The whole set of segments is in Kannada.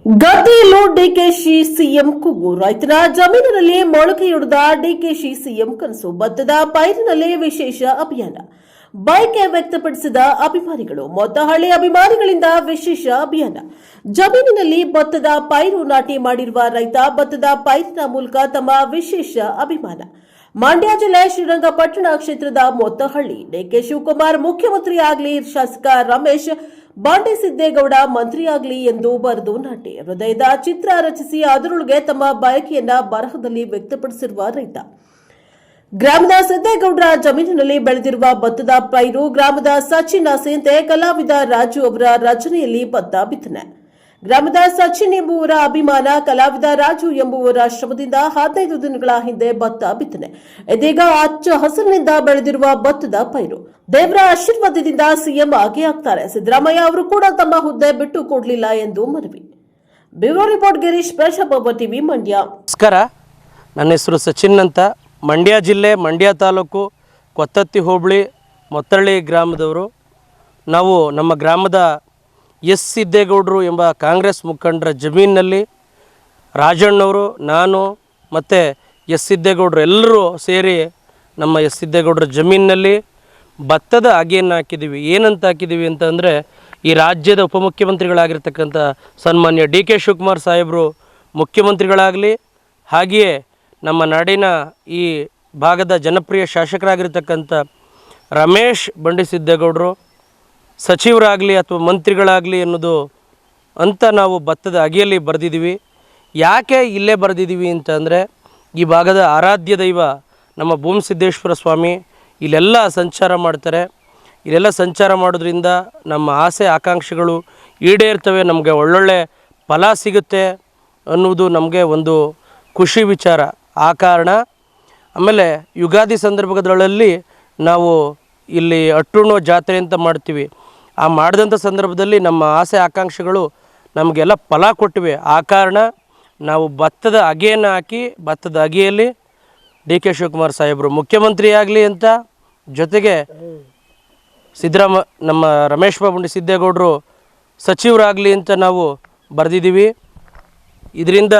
ಗದ್ದೆಯಲ್ಲೂ ಡಿಕೆಶಿ ಸಿಎಂ ಕೂಗು. ರೈತನ ಜಮೀನಿನಲ್ಲಿ ಮೊಳಕೆಯೊಡೆದ ಡಿಕೆಶಿ ಸಿಎಂ ಕನಸು. ಭತ್ತದ ಪೈರಿನಲ್ಲಿ ವಿಶೇಷ ಅಭಿಯಾನ. ಬೈಕ್ ವ್ಯಕ್ತಪಡಿಸಿದ ಅಭಿಮಾನಿಗಳು. ಮೊತ್ತಹಳ್ಳಿ ಅಭಿಮಾನಿಗಳಿಂದ ವಿಶೇಷ ಅಭಿಯಾನ. ಜಮೀನಿನಲ್ಲಿ ಭತ್ತದ ಪೈರು ನಾಟಿ ಮಾಡಿರುವ ರೈತ ಭತ್ತದ ಪೈರಿನ ಮೂಲಕ ತಮ್ಮ ವಿಶೇಷ ಅಭಿಮಾನ. ಮಂಡ್ಯ ಜಿಲ್ಲೆ ಶ್ರೀರಂಗಪಟ್ಟಣ ಕ್ಷೇತ್ರದ ಮೊತ್ತಹಳ್ಳಿ. ಡಿಕೆ ಶಿವಕುಮಾರ್ ಮುಖ್ಯಮಂತ್ರಿ ಆಗಲಿ, ಶಾಸಕ ರಮೇಶ್ ಬಾಂಡೆ ಸಿದ್ದೇಗೌಡ ಮಂತ್ರಿಯಾಗಲಿ ಎಂದು ಬರೆದು ನಾಟಿ. ಹೃದಯದ ಚಿತ್ರ ರಚಿಸಿ ಅದರೊಳಗೆ ತಮ್ಮ ಬಯಕೆಯನ್ನ ಬರಹದಲ್ಲಿ ವ್ಯಕ್ತಪಡಿಸಿರುವ ರೈತ. ಗ್ರಾಮದ ಸಿದ್ದೇಗೌಡರ ಜಮೀನಿನಲ್ಲಿ ಬೆಳೆದಿರುವ ಭತ್ತದ ಪೈರು. ಗ್ರಾಮದ ಸಚಿನ್ ಸೇಂತೆ ಕಲಾವಿದ ರಾಜು ಅವರ ರಚನೆಯಲ್ಲಿ ಭತ್ತ ಬಿತ್ತನೆ. ಗ್ರಾಮದ ಸಚಿನ್ ಎಂಬುವರ ಅಭಿಮಾನ ಕಲಾವಿದ ರಾಜು ಎಂಬುವರ ಶ್ರಮದಿಂದ 15 ದಿನಗಳ ಹಿಂದೆ ಭತ್ತ ಬಿತ್ತನೆ. ಇದೀಗ ಹಚ್ಚ ಹಸಿರಿನಿಂದ ಬೆಳೆದಿರುವ ಭತ್ತದ ಪೈರು. ದೇವರ ಆಶೀರ್ವಾದದಿಂದ ಸಿಎಂ ಆಗೇ ಆಗ್ತಾರೆ. ಸಿದ್ದರಾಮಯ್ಯ ಅವರು ಕೂಡ ತಮ್ಮ ಹುದ್ದೆ ಬಿಟ್ಟು ಕೊಡಲಿಲ್ಲ ಎಂದು ಮನವಿ. Bureau report Girish, Prajaprabhu TV, Mandya. ನಮಸ್ಕಾರ, ನನ್ನ ಹೆಸರು ಸಚಿನ್ ಅಂತ. ಮಂಡ್ಯ ಜಿಲ್ಲೆ, ಮಂಡ್ಯ ತಾಲೂಕು, ಕೊತ್ತತ್ತಿ ಹೋಬಳಿ, ಮೊತ್ತಳ್ಳಿ ಗ್ರಾಮದವರು. ನಾವು ನಮ್ಮ ಗ್ರಾಮದ ಎಸ್ ಸಿದ್ದೇಗೌಡರು ಎಂಬ ಕಾಂಗ್ರೆಸ್ ಮುಖಂಡರ ಜಮೀನಿನಲ್ಲಿ ರಾಜಣ್ಣವರು, ನಾನು ಮತ್ತು ಎಸ್ ಸಿದ್ದೇಗೌಡರು ಎಲ್ಲರೂ ಸೇರಿ ನಮ್ಮ ಎಸ್ ಸಿದ್ದೇಗೌಡರ ಜಮೀನಿನಲ್ಲಿ ಭತ್ತದ ಅಗೆಯನ್ನು ಹಾಕಿದ್ದೀವಿ. ಏನಂತ ಹಾಕಿದ್ದೀವಿ ಅಂತಂದರೆ, ಈ ರಾಜ್ಯದ ಉಪಮುಖ್ಯಮಂತ್ರಿಗಳಾಗಿರ್ತಕ್ಕಂಥ ಸನ್ಮಾನ್ಯ ಡಿ ಕೆ ಶಿವಕುಮಾರ್ ಸಾಹೇಬರು ಮುಖ್ಯಮಂತ್ರಿಗಳಾಗಲಿ, ಹಾಗೆಯೇ ನಮ್ಮ ನಾಡಿನ ಈ ಭಾಗದ ಜನಪ್ರಿಯ ಶಾಸಕರಾಗಿರ್ತಕ್ಕಂಥ ರಮೇಶ್ ಬಂಡಿ ಸಿದ್ದೇಗೌಡರು ಸಚಿವರಾಗಲಿ ಅಥವಾ ಮಂತ್ರಿಗಳಾಗಲಿ ಅನ್ನೋದು ಅಂತ ನಾವು ಭತ್ತದ ಅಗೆಯಲ್ಲಿ ಬರೆದಿದ್ದೀವಿ. ಯಾಕೆ ಇಲ್ಲೇ ಬರೆದಿದ್ದೀವಿ ಅಂತಂದರೆ, ಈ ಭಾಗದ ಆರಾಧ್ಯ ದೈವ ನಮ್ಮ ಭೂಮಸಿದ್ದೇಶ್ವರ ಸ್ವಾಮಿ ಇಲ್ಲೆಲ್ಲ ಸಂಚಾರ ಮಾಡ್ತಾರೆ. ಇಲ್ಲೆಲ್ಲ ಸಂಚಾರ ಮಾಡೋದ್ರಿಂದ ನಮ್ಮ ಆಸೆ ಆಕಾಂಕ್ಷೆಗಳು ಈಡೇರ್ತವೆ, ನಮಗೆ ಒಳ್ಳೊಳ್ಳೆ ಫಲ ಸಿಗುತ್ತೆ ಅನ್ನುವುದು ನಮಗೆ ಒಂದು ಖುಷಿ ವಿಚಾರ. ಆ ಕಾರಣ ಆಮೇಲೆ ಯುಗಾದಿ ಸಂದರ್ಭಗಳಲ್ಲಿ ನಾವು ಇಲ್ಲಿ ಅಟ್ಟುಣ್ಣೋ ಜಾತ್ರೆ ಅಂತ ಮಾಡ್ತೀವಿ. ಆ ಮಾಡಿದಂಥ ಸಂದರ್ಭದಲ್ಲಿ ನಮ್ಮ ಆಸೆ ಆಕಾಂಕ್ಷೆಗಳು ನಮಗೆಲ್ಲ ಫಲ ಕೊಟ್ಟಿವೆ. ಆ ಕಾರಣ ನಾವು ಭತ್ತದ ಅಗೆಯನ್ನು ಹಾಕಿ, ಭತ್ತದ ಅಗೆಯಲ್ಲಿ ಡಿ ಕೆ ಶಿವಕುಮಾರ್ ಸಾಹೇಬರು ಮುಖ್ಯಮಂತ್ರಿ ಆಗಲಿ ಅಂತ, ಜೊತೆಗೆ ನಮ್ಮ ರಮೇಶ್ ಬಾಬು ಸಿದ್ದೇಗೌಡರು ಸಚಿವರಾಗಲಿ ಅಂತ ನಾವು ಬರೆದಿದ್ದೀವಿ. ಇದರಿಂದ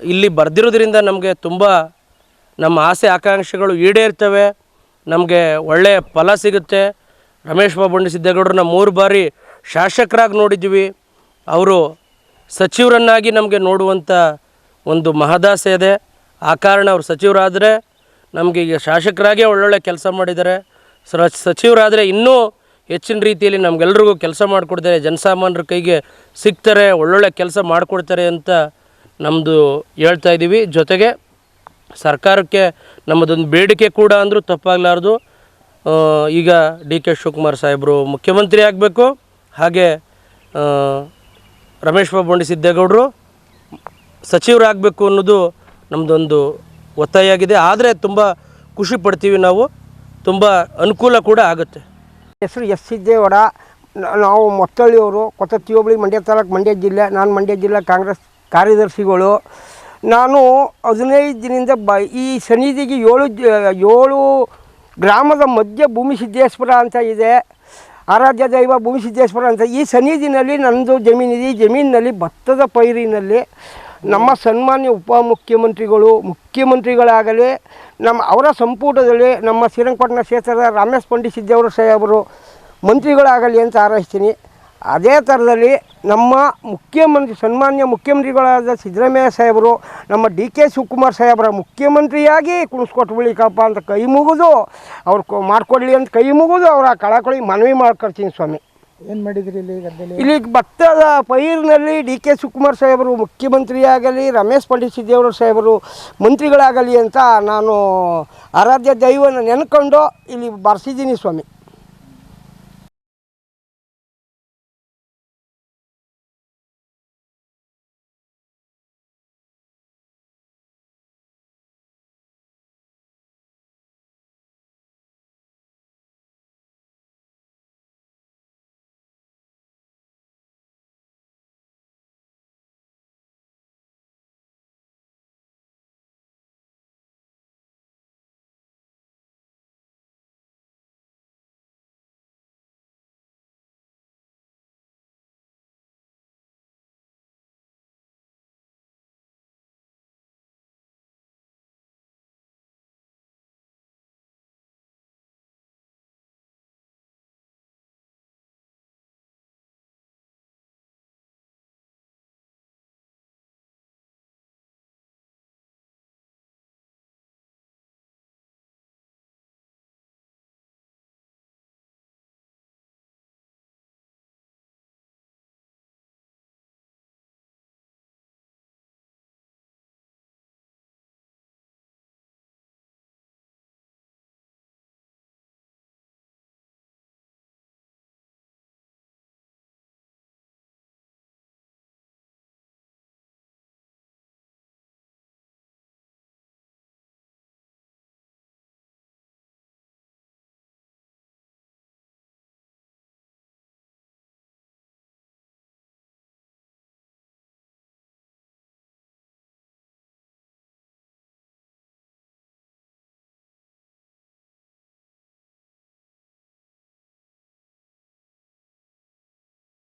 ಇಲ್ಲಿ ಬರೆದಿರೋದ್ರಿಂದ ನಮಗೆ ತುಂಬ ನಮ್ಮ ಆಸೆ ಆಕಾಂಕ್ಷೆಗಳು ಈಡೇರ್ತವೆ, ನಮಗೆ ಒಳ್ಳೆಯ ಫಲ ಸಿಗುತ್ತೆ. ರಮೇಶ್ ಬಾಬು ಸಿದ್ದೇಗೌಡರನ್ನ 3 ಬಾರಿ ಶಾಸಕರಾಗಿ ನೋಡಿದ್ದೀವಿ. ಅವರು ಸಚಿವರನ್ನಾಗಿ ನಮಗೆ ನೋಡುವಂಥ ಒಂದು ಮಹದಾಸೆ ಇದೆ. ಆ ಕಾರಣ ಅವರು ಸಚಿವರಾದರೆ ನಮಗೆ ಈಗ ಶಾಸಕರಾಗೇ ಒಳ್ಳೊಳ್ಳೆ ಕೆಲಸ ಮಾಡಿದ್ದಾರೆ. ಸಚಿವರಾದರೆ ಇನ್ನೂ ಹೆಚ್ಚಿನ ರೀತಿಯಲ್ಲಿ ನಮಗೆಲ್ರಿಗೂ ಕೆಲಸ ಮಾಡಿಕೊಡ್ತಾರೆ, ಜನಸಾಮಾನ್ಯರ ಕೈಗೆ ಸಿಗ್ತಾರೆ, ಒಳ್ಳೊಳ್ಳೆ ಕೆಲಸ ಮಾಡಿಕೊಡ್ತಾರೆ ಅಂತ ನಮ್ಮದು ಹೇಳ್ತಾ ಇದ್ದೀವಿ. ಜೊತೆಗೆ ಸರ್ಕಾರಕ್ಕೆ ನಮ್ಮದೊಂದು ಬೇಡಿಕೆ ಕೂಡ ಅಂದರೂ ತಪ್ಪಾಗಲಾರ್ದು. ಈಗ ಡಿ ಕೆ ಶಿವಕುಮಾರ್ ಸಾಹೇಬರು ಮುಖ್ಯಮಂತ್ರಿ ಆಗಬೇಕು, ಹಾಗೆ ರಮೇಶ್ ಬಾಬು ಸಿದ್ದೇಗೌಡರು ಸಚಿವರಾಗಬೇಕು ಅನ್ನೋದು ನಮ್ಮದೊಂದು ಒತ್ತಾಯ ಆಗಿದೆ. ಆದರೆ ತುಂಬ ಖುಷಿ ಪಡ್ತೀವಿ, ನಾವು ತುಂಬ ಅನುಕೂಲ ಕೂಡ ಆಗುತ್ತೆ. ಹೆಸರು ಎಸ್ ಸಿದ್ದೇಗೌಡ. ನಾವು ಮೊತ್ತಳ್ಳಿಯವರು, ಕೊತ್ತತ್ತಿ ಹೋಬಳಿ, ಮಂಡ್ಯ ತಾಲೂಕು, ಮಂಡ್ಯ ಜಿಲ್ಲೆ. ನಾನು ಮಂಡ್ಯ ಜಿಲ್ಲಾ ಕಾಂಗ್ರೆಸ್ ಕಾರ್ಯದರ್ಶಿಗಳು. ನಾನು 15 ದಿನದಿಂದ ಈ ಸನ್ನಿಧಿಗೆ 7 ಗ್ರಾಮದ ಮಧ್ಯ ಭೂಮಿಸಿದ್ದೇಶ್ವರ ಅಂತ ಇದೆ, ಆರಾಧ್ಯ ದೈವ ಭೂಮಿಸಿದ್ದೇಶ್ವರ ಅಂತ. ಈ ಸನ್ನಿಧಿನಲ್ಲಿ ನನ್ನದು ಜಮೀನಿದೆ. ಈ ಜಮೀನಿನಲ್ಲಿ ಭತ್ತದ ಪೈರಿನಲ್ಲಿ ನಮ್ಮ ಸನ್ಮಾನ್ಯ ಮುಖ್ಯಮಂತ್ರಿಗಳಾಗಲಿ, ಅವರ ಸಂಪುಟದಲ್ಲಿ ನಮ್ಮ ಶ್ರೀರಂಗಪಟ್ಟಣ ಕ್ಷೇತ್ರದ ರಮೇಶ್ ಬಂಡಿ ಸಿದ್ದೇಗೌಡರು ಮಂತ್ರಿಗಳಾಗಲಿ ಅಂತ ಹಾರೈಸ್ತೀನಿ. ಅದೇ ಥರದಲ್ಲಿ ನಮ್ಮ ಸನ್ಮಾನ್ಯ ಮುಖ್ಯಮಂತ್ರಿಗಳಾದ ಸಿದ್ದರಾಮಯ್ಯ ಸಾಹೇಬರು ನಮ್ಮ ಡಿ ಕೆ ಶಿವಕುಮಾರ್ ಸಾಹೇಬರ ಮುಖ್ಯಮಂತ್ರಿಯಾಗಿ ಕುಣಿಸ್ಕೊಟ್ಬಿಳಿಕಪ್ಪ ಅಂತ ಕೈ ಮುಗಿದು, ಅವ್ರು ಮಾಡಿಕೊಡ್ಲಿ ಅಂತ ಕೈ ಮುಗಿದು ಅವರ ಕಳಕಳಿ ಮನವಿ ಮಾಡ್ಕೊಳ್ತೀನಿ ಸ್ವಾಮಿ. ಏನು ಮಾಡಿದ್ರಿ ಇಲ್ಲಿ ಭತ್ತದ ಪೈರಿನಲ್ಲಿ ಡಿ ಕೆ ಶಿವಕುಮಾರ್ ಸಾಹೇಬರು ಮುಖ್ಯಮಂತ್ರಿಯಾಗಲಿ, ರಮೇಶ್ ಬಂಡಿ ಸಿದ್ದೇಗೌಡ ಸಾಹೇಬರು ಮಂತ್ರಿಗಳಾಗಲಿ ಅಂತ ನಾನು ಆರಾಧ್ಯ ದೈವನ ನೆನ್ಕೊಂಡು ಇಲ್ಲಿ ಬರ್ಸಿದ್ದೀನಿ ಸ್ವಾಮಿ.